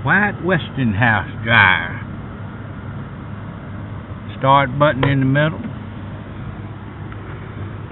white Westinghouse dryer. Start button in the middle.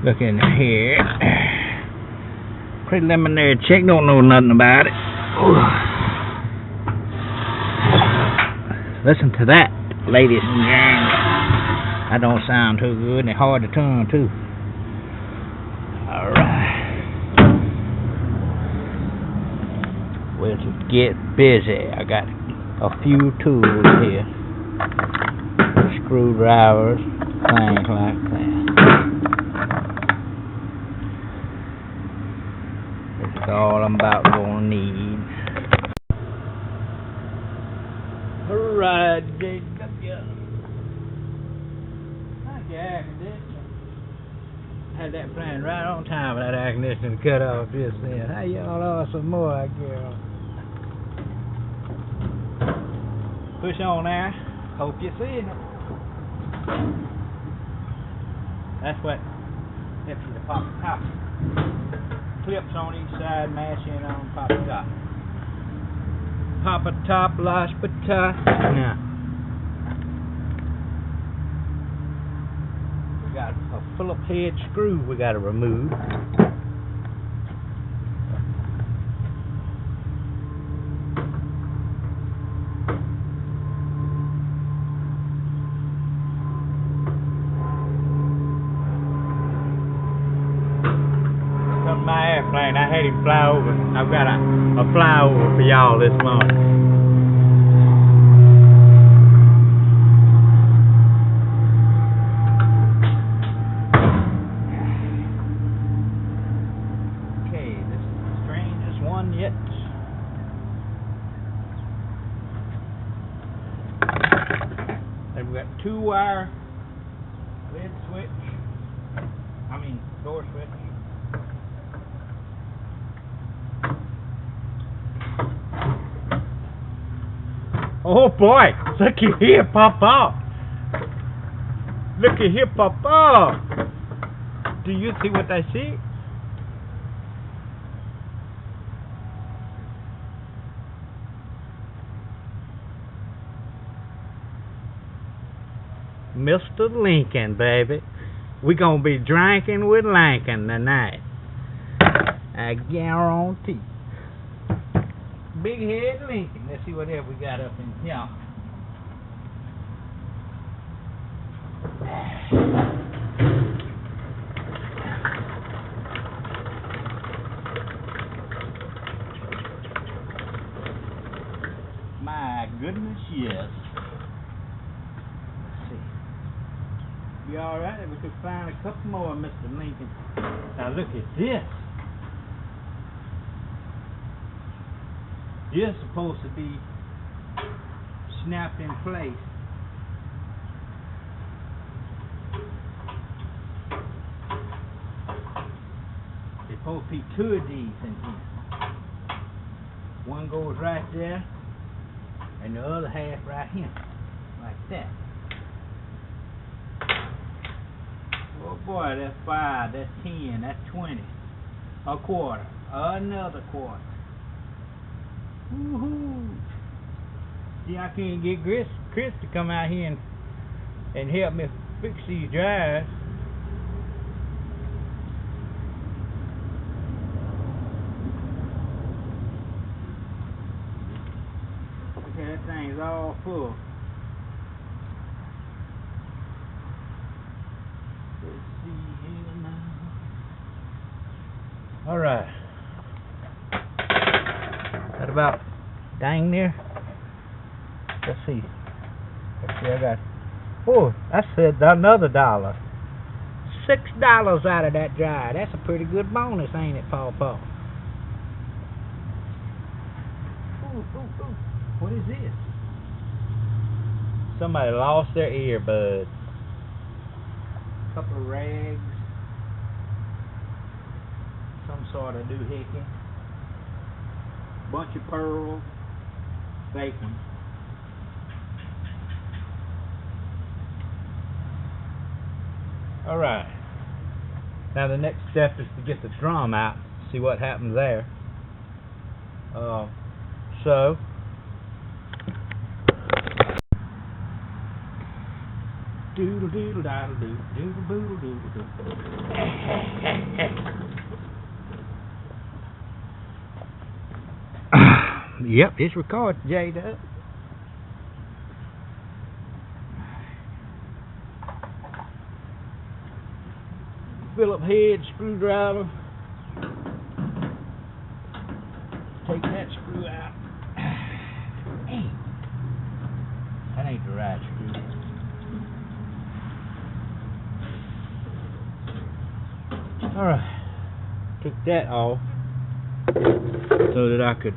Look in here. Preliminary check, don't know nothing about it. Listen to that, ladies and gentlemen. That don't sound too good and hard to turn too. Alright. We'll just get busy. I got a few tools here. Screwdrivers, things like that. This is all I'm about gonna need. Alright, air conditioner. Had that plan right on time with that air conditioner cut off just then. How y'all are some more, I guess. Push on there. Hope you see it. That's what helps you to pop the top. Clips on each side, mash in on, pop the top. Pop a top, lash the top. Now. Got a Phillips head screw we got to remove. Come to my airplane. I had him fly over. I've got a flyover for y'all this morning. Yet. And we got 2-wire lid switch. Door switch. Oh boy! Looky here, Papa! Looky here, Papa! Do you see what I see? Mr. Lincoln, baby. We gonna be drinking with Lincoln tonight. I guarantee. Big head Lincoln. Let's see what else we got up in here. My goodness, yes. Be alright if we could find a couple more, Mr. Lincoln. Now look at this. This is supposed to be snapped in place. There's supposed to be 2 of these in here. One goes right there, and the other half right here, like that. Oh boy, that's 5, that's 10, that's 20. A quarter, another quarter. Woohoo! See, I can't get Chris to come out here and help me fix these drives. Okay, that thing's all full. Alright. That about dang near. Let's see. I got. Oh, I said another $1. $6 out of that jar. That's a pretty good bonus, ain't it, Paw Paw? Ooh. What is this? Somebody lost their earbuds. Couple of rags. Some sort of doohickey. Bunch of pearls. Bacon. Alright. Now the next step is to get the drum out. See what happens there. So doodle doodle doodle doodle doodle doodle doodle. Yep, it's recorded, J-Dub. Phillip head screwdriver. Take that screw out. That ain't the right screw. Alright. Took that off so that I could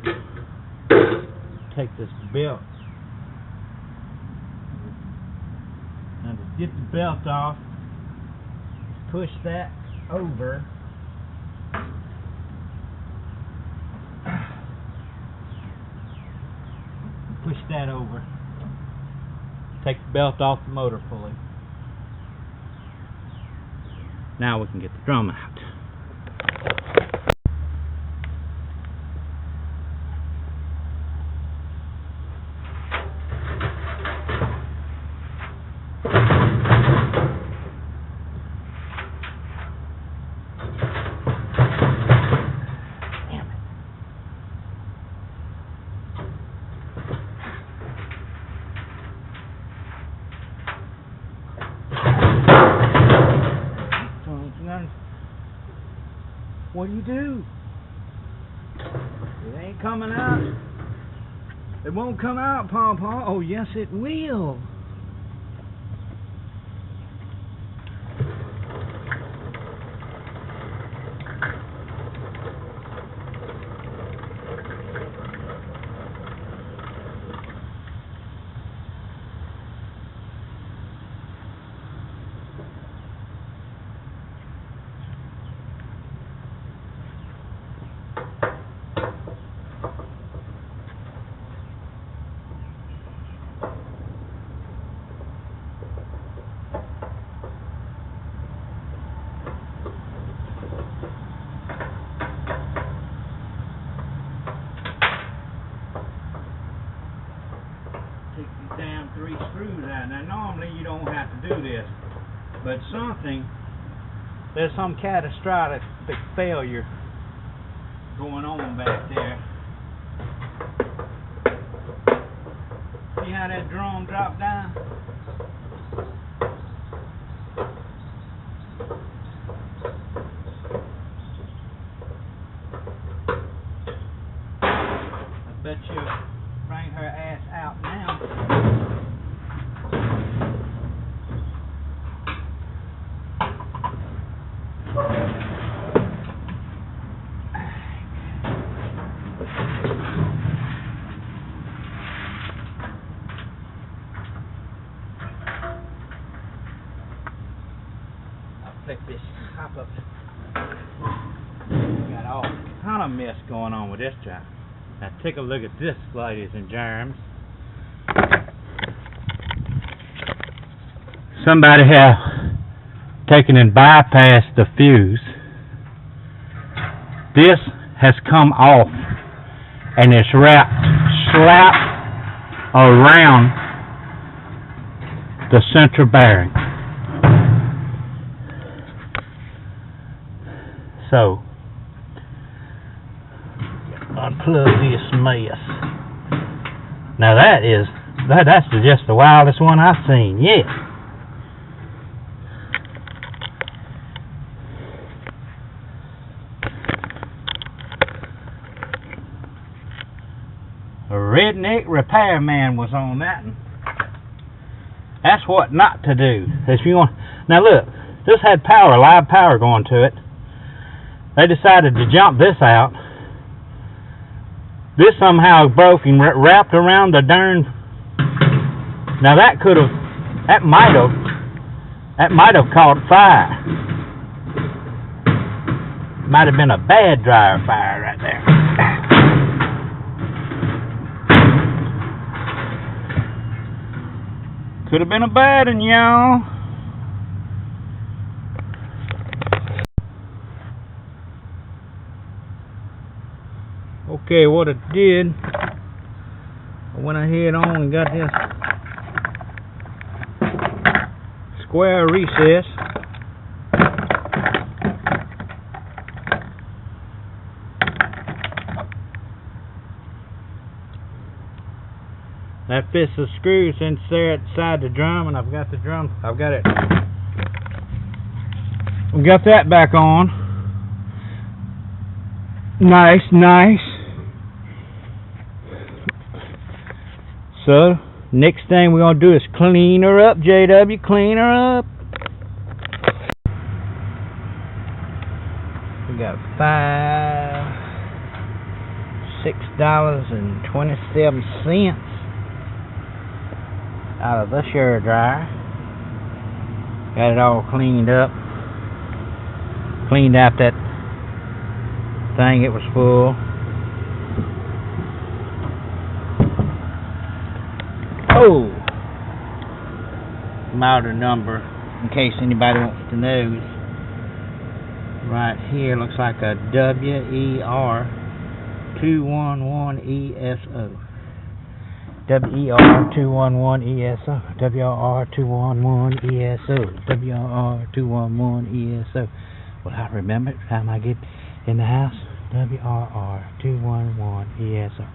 take this belt. Now to get the belt off, push that over. Push that over. Take the belt off the motor pulley. Now we can get the drum out. What do you do? It ain't coming out. It won't come out, Pom-Pom. Oh, yes, it will. Take these damn 3 screws out. Now normally you don't have to do this, but there's some catastrophic failure going on back there. See how that drum dropped down? I bet you bring her ass out now. I'll flick this top up. Got all kind of mess going on with this job. Now take a look at this, ladies and germs. Somebody have taken and bypassed the fuse. This has come off and it's wrapped slap around the center bearing. So unplug this mess. Now that's just the wildest one I've seen yet. A redneck repairman was on that one. That's what not to do. If you want, now look, this had power, live power going to it. They decided to jump this out. This somehow broke and wrapped around the darn. Now that might have caught fire. Might have been a bad dryer fire right there. Could have been a bad one, y'all. Okay, what it did, I went ahead on and got this square recess. That fits the screws inside the drum, and I've got the drum. I've got it. We got that back on. Nice, nice. So, next thing we're going to do is clean her up, JW. Clean her up. We got $6.27 out of this here dryer. Got it all cleaned up. Cleaned out that thing, it was full. Oh! Model number, in case anybody wants to know, is right here. Looks like a WER211ESO. WER211ESO. WER211ESO. WER211ESO. Well, I remember it time I get in the house. WER211ESO.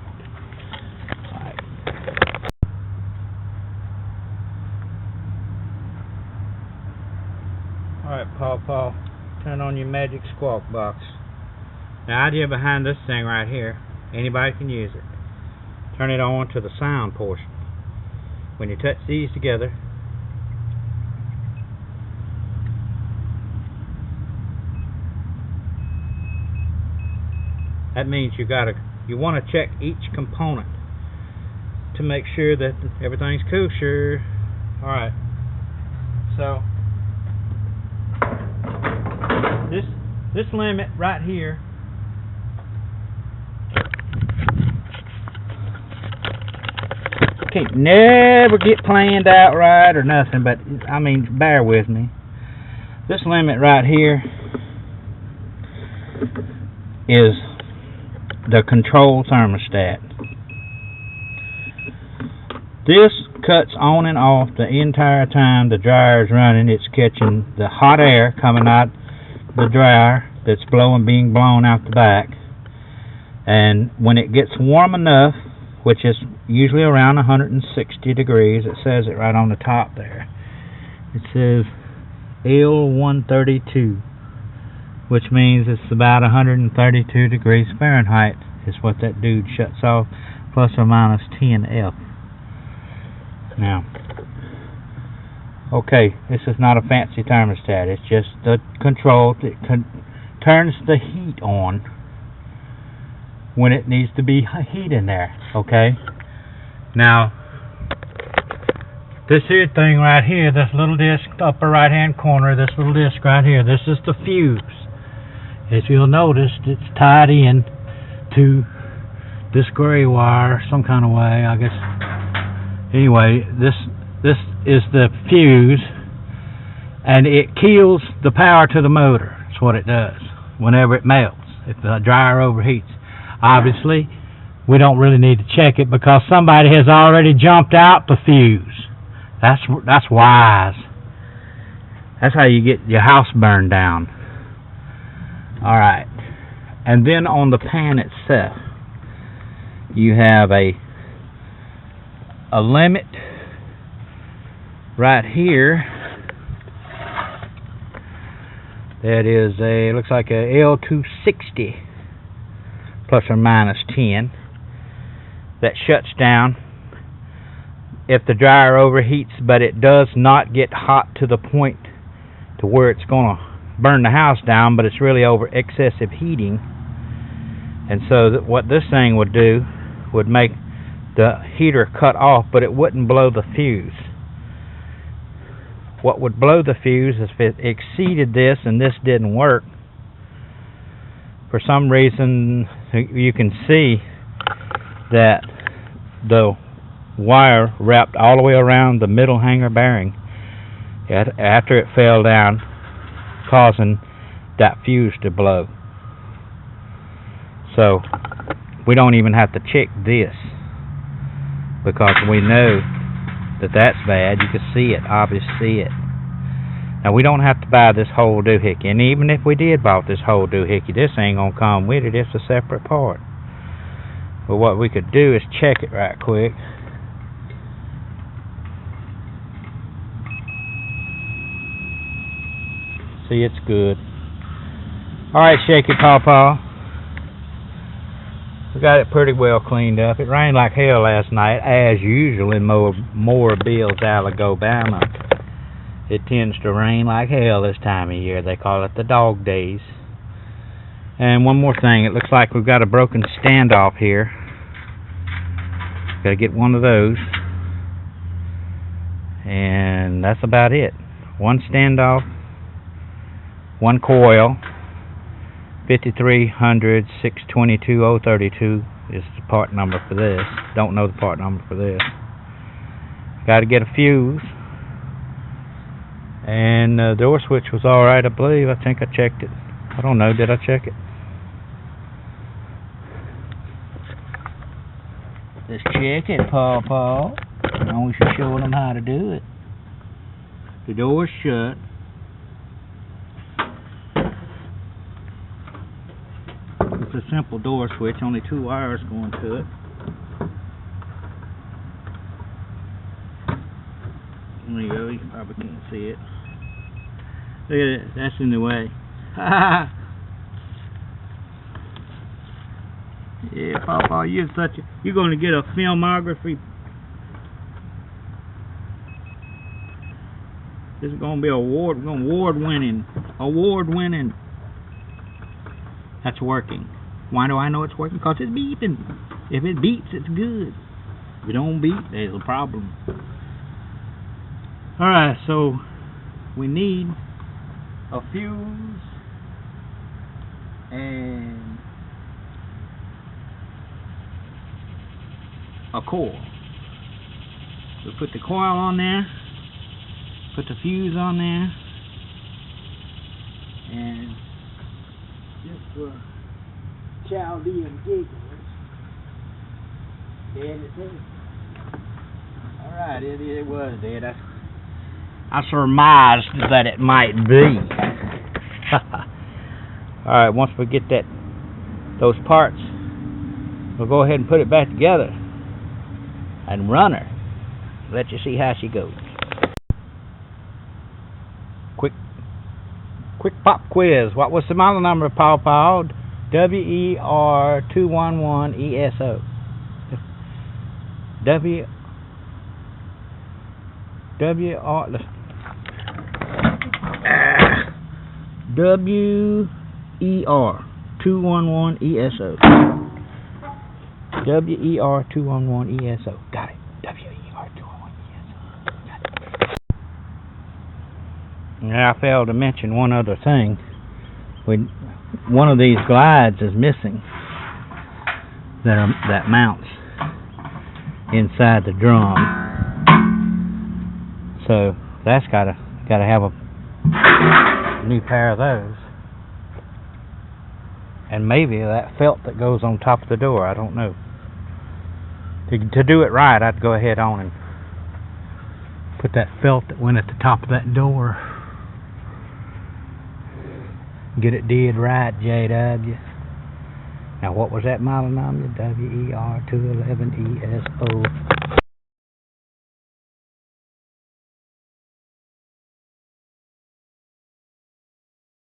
Alright. Alright, Paw, turn on your magic squawk box. The idea behind this thing right here, anybody can use it. Turn it on to the sound portion. When you touch these together, that means you want to check each component to make sure that everything's kosher. Alright, so this limit right here can't never get planned out right or nothing, but I mean, bear with me. This limit right here is the control thermostat. This cuts on and off the entire time the dryer is running. It's catching the hot air coming out the dryer that's being blown out the back, and when it gets warm enough, which is usually around 160 degrees, it says it right on the top there. It says L132, which means it's about 132 degrees Fahrenheit is what that dude shuts off, plus or minus 10 F. Now, okay, this is not a fancy thermostat. It's just the control that turns the heat on when it needs to be heat in there. Okay. Now, this here thing right here, this little disc, upper right hand corner, this little disc right here, this is the fuse. As you'll notice, it's tied in to this gray wire some kind of way, I guess. Anyway, this is the fuse, and it kills the power to the motor. That's what it does whenever it melts, if the dryer overheats. Obviously, we don't really need to check it because somebody has already jumped out the fuse. That's wise. That's how you get your house burned down. Alright. And then on the pan itself, you have a limit right here that is looks like a L260 plus or minus 10 that shuts down if the dryer overheats, but it does not get hot to the point to where it's going to burn the house down, but it's really over excessive heating. And so what this thing would do would make the heater cut off, but it wouldn't blow the fuse. What would blow the fuse is if it exceeded this and this didn't work. For some reason, you can see that the wire wrapped all the way around the middle hanger bearing after it fell down, causing that fuse to blow. So we don't even have to check this because we know that that's bad. You can see it, obviously see it. Now we don't have to buy this whole doohickey, and even if we did bought this whole doohickey, this ain't gonna come with it. It's a separate part. But what we could do is check it right quick. See, it's good. Alright, shake it, Pawpaw. We got it pretty well cleaned up. It rained like hell last night, as usual in Mobile, Alabama. It tends to rain like hell this time of year. They call it the dog days. And one more thing, it looks like we've got a broken standoff here. Gotta get one of those. And that's about it. One standoff, one coil, 5300 622 032 is the part number for this. Don't know the part number for this. Gotta get a fuse. And the door switch was alright, I believe. I think I checked it. I don't know, did I check it? Let's check it, Pawpaw. Now we should show them how to do it. The door's shut. It's a simple door switch, only 2 wires going to it. There you go, you probably can't see it. Look at it, that's in the way. Yeah, Pawpaw, you're gonna get a filmography. This is gonna be award winning. That's working. Why do I know it's working? Because it's beeping. If it beeps, it's good. If it don't beep, there's a problem. Alright, so we need a fuse and a coil. So put the coil on there, put the fuse on there, and just for Chaldean giggles, dead it is. Alright, it was dead. I surmised that it might be. Alright, once we get those parts, we'll go ahead and put it back together and run her. Let you see how she goes. Quick pop quiz. What was the model number of Pawpaw? WER211ESO. WER211ESO. WER211ESO. Got it. WER211ESO. Got it. Now I failed to mention one other thing. One of these glides is missing. That mounts inside the drum. So that's gotta have a new pair of those. And maybe that felt that goes on top of the door, I don't know. To do it right, I'd go ahead on and put that felt that went at the top of that door. Get it did right, JW. Now what was that model number? WER211ESO.